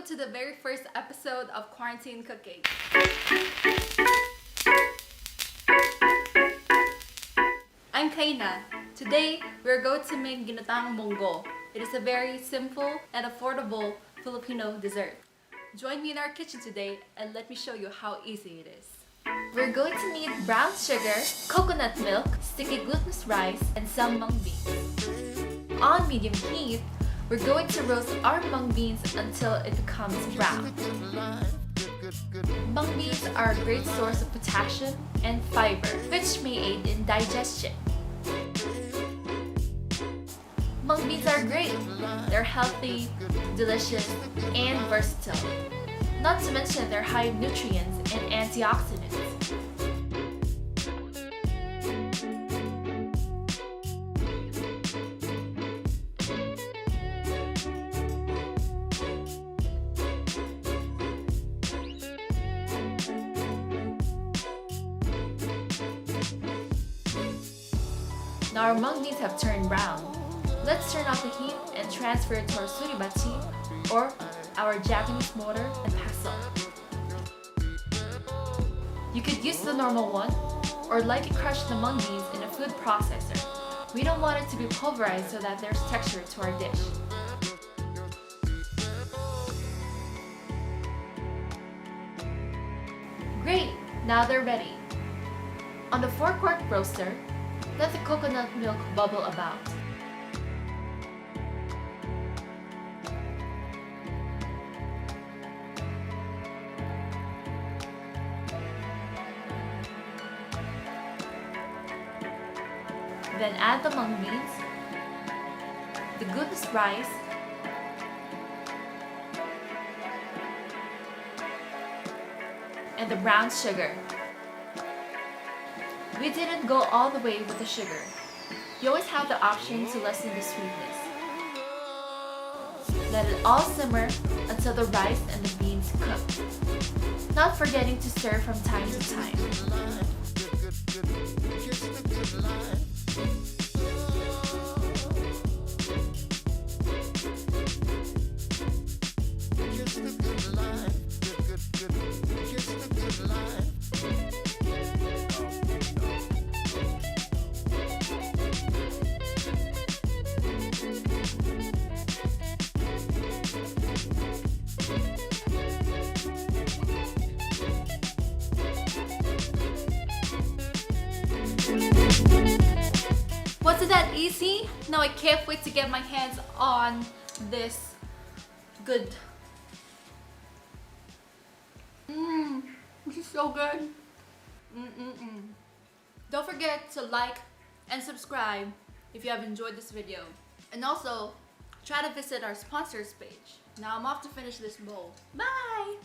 to the very first episode of Quarantine Cooking. I'm Kaina. Today, we're going to make Ginataang Monggo. It is a very simple and affordable Filipino dessert. Join me in our kitchen today and let me show you how easy it is. We're going to need brown sugar, coconut milk, sticky glutinous rice, and some mung beans. On medium heat, we're going to roast our mung beans until it becomes brown. Mung beans are a great source of potassium and fiber, which may aid in digestion. Mung beans are great. They're healthy, delicious, and versatile. Not to mention they're high in nutrients and antioxidants. Now our mung beans have turned brown. Let's turn off the heat and transfer it to our suribachi, or our Japanese mortar and pestle. You could use the normal one, or lightly crush the mung beans in a food processor. We don't want it to be pulverized so that there's texture to our dish. Great! Now they're ready. On the 4-quart roaster, let the coconut milk bubble about. Then add the mung beans, the glutinous rice, and the brown sugar. We didn't go all the way with the sugar. You always have the option to lessen the sweetness. Let it all simmer until the rice and the beans cook. Not forgetting to stir from time to time. Wasn't that easy? Now I can't wait to get my hands on this good. This is so good. Don't forget to like and subscribe if you have enjoyed this video. And also, try to visit our sponsors page. Now I'm off to finish this bowl. Bye!